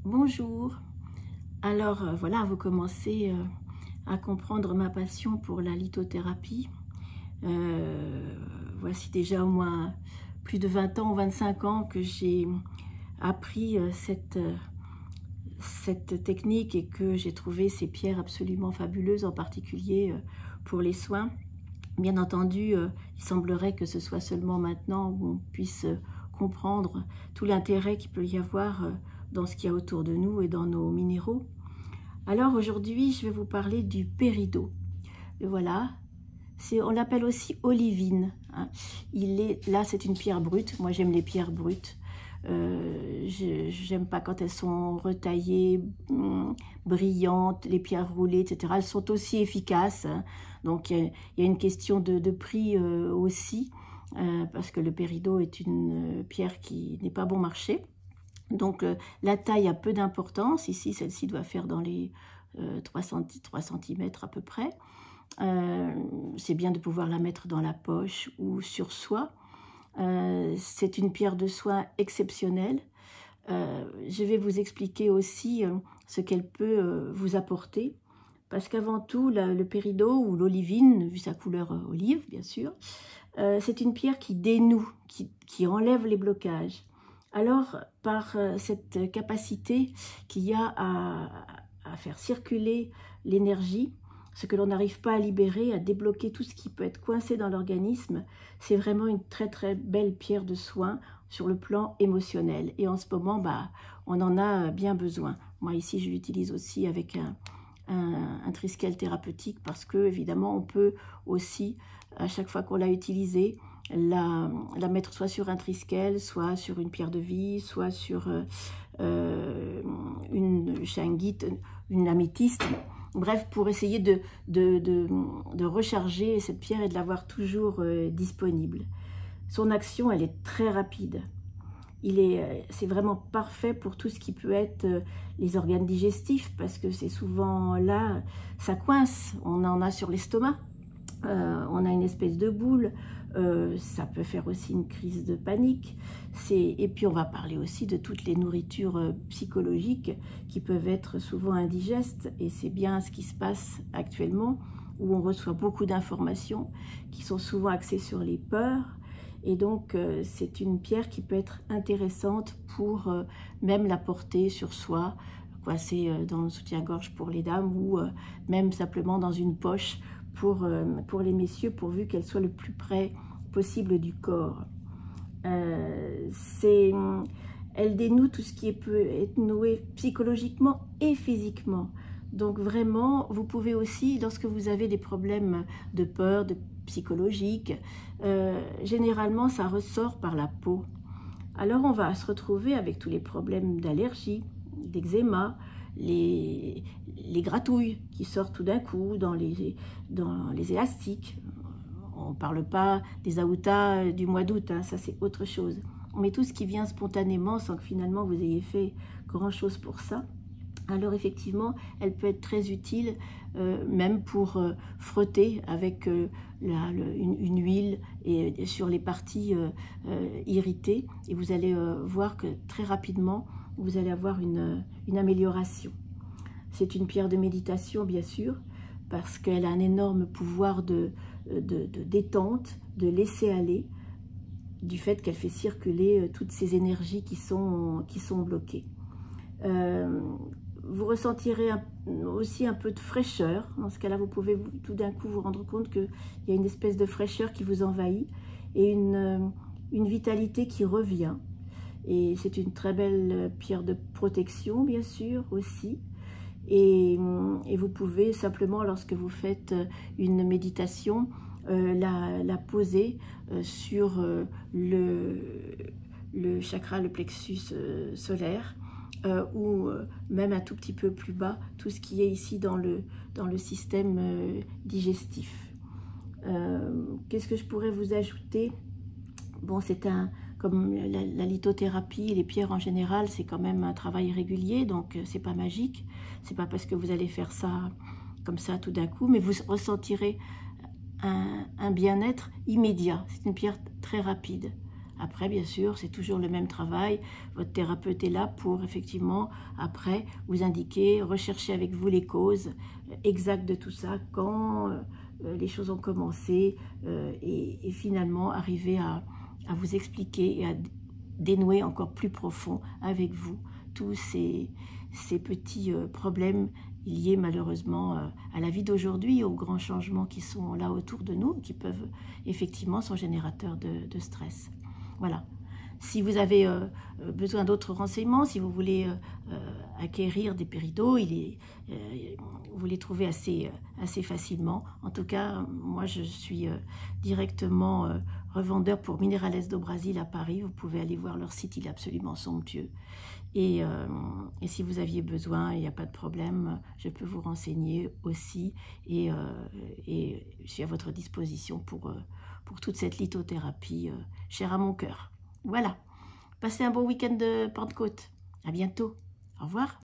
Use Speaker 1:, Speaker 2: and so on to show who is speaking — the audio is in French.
Speaker 1: Bonjour. Alors voilà, vous commencez à comprendre ma passion pour la lithothérapie. Voici déjà au moins plus de 20 ans ou 25 ans que j'ai appris cette technique et que j'ai trouvé ces pierres absolument fabuleuses, en particulier pour les soins. Bien entendu, il semblerait que ce soit seulement maintenant où on puisse comprendre tout l'intérêt qu'il peut y avoir dans ce qu'il y a autour de nous et dans nos minéraux. Alors aujourd'hui, je vais vous parler du péridot. Et voilà, on l'appelle aussi olivine. Hein. Là, c'est une pierre brute. Moi, j'aime les pierres brutes. J'aime pas quand elles sont retaillées, brillantes, les pierres roulées, etc. Elles sont aussi efficaces. Hein. Donc, il y a une question de prix aussi, parce que le péridot est une pierre qui n'est pas bon marché. Donc, la taille a peu d'importance. Ici, celle-ci doit faire dans les 3 cm à peu près. C'est bien de pouvoir la mettre dans la poche ou sur soi. C'est une pierre de soin exceptionnelle. Je vais vous expliquer aussi ce qu'elle peut vous apporter. Parce qu'avant tout, le péridot ou l'olivine, vu sa couleur olive, bien sûr, c'est une pierre qui dénoue, qui enlève les blocages. Alors, par cette capacité qu'il y a à faire circuler l'énergie, ce que l'on n'arrive pas à libérer, à débloquer tout ce qui peut être coincé dans l'organisme, c'est vraiment une très très belle pierre de soin sur le plan émotionnel. Et en ce moment, on en a bien besoin. Moi ici, je l'utilise aussi avec un triskel thérapeutique parce que évidemment, on peut aussi, à chaque fois qu'on l'a utilisé, la mettre soit sur un triskel, soit sur une pierre de vie, soit sur une shungite, une améthyste. Bref, pour essayer de recharger cette pierre et de l'avoir toujours disponible. Son action, elle est très rapide. C'est vraiment parfait pour tout ce qui peut être les organes digestifs, parce que c'est souvent là, ça coince, on en a sur l'estomac, on a une espèce de boule, ça peut faire aussi une crise de panique. Et puis on va parler aussi de toutes les nourritures psychologiques qui peuvent être souvent indigestes, et c'est bien ce qui se passe actuellement, où on reçoit beaucoup d'informations qui sont souvent axées sur les peurs. Et donc, c'est une pierre qui peut être intéressante pour même la porter sur soi, coincée dans le soutien-gorge pour les dames, ou même simplement dans une poche pour les messieurs, pourvu qu'elle soit le plus près possible du corps. Elle dénoue tout ce qui peut être noué psychologiquement et physiquement. Donc vraiment, vous pouvez aussi, lorsque vous avez des problèmes de peur, de psychologique, généralement ça ressort par la peau. Alors on va se retrouver avec tous les problèmes d'allergie, d'eczéma, les gratouilles qui sortent tout d'un coup dans les élastiques. On ne parle pas des aoutas du mois d'août, hein, ça c'est autre chose. Mais tout ce qui vient spontanément sans que finalement vous ayez fait grand-chose pour ça. Alors effectivement, elle peut être très utile, même pour frotter avec une huile et sur les parties irritées. Et vous allez voir que très rapidement, vous allez avoir une amélioration. C'est une pierre de méditation, bien sûr, parce qu'elle a un énorme pouvoir de détente, de laisser aller, du fait qu'elle fait circuler toutes ces énergies qui sont bloquées. Vous ressentirez aussi un peu de fraîcheur. Dans ce cas-là, vous pouvez tout d'un coup vous rendre compte qu'il y a une espèce de fraîcheur qui vous envahit et une vitalité qui revient. Et c'est une très belle pierre de protection, bien sûr, aussi. Et vous pouvez simplement, lorsque vous faites une méditation, la poser sur le chakra, le plexus solaire, ou même un tout petit peu plus bas, tout ce qui est ici dans le système digestif. Qu'est-ce que je pourrais vous ajouter? Bon, comme la lithothérapie, les pierres en général, c'est quand même un travail régulier, donc c'est pas magique. C'est pas parce que vous allez faire ça comme ça tout d'un coup, mais vous ressentirez un bien-être immédiat. C'est une pierre très rapide. Après, bien sûr, c'est toujours le même travail. Votre thérapeute est là pour, effectivement, après, vous indiquer, rechercher avec vous les causes exactes de tout ça, quand les choses ont commencé, et finalement, arriver à vous expliquer et à dénouer encore plus profond avec vous tous ces petits problèmes liés malheureusement à la vie d'aujourd'hui, aux grands changements qui sont là autour de nous, qui peuvent effectivement sont générateurs de stress. Voilà. Si vous avez besoin d'autres renseignements, si vous voulez acquérir des péridots, vous les trouvez assez facilement. En tout cas, moi je suis directement revendeur pour Minerales do Brasil à Paris. Vous pouvez aller voir leur site, il est absolument somptueux. Et si vous aviez besoin, il n'y a pas de problème, je peux vous renseigner aussi. Et je suis à votre disposition pour toute cette lithothérapie chère à mon cœur. Voilà. Passez un bon week-end de Pentecôte. À bientôt. Au revoir.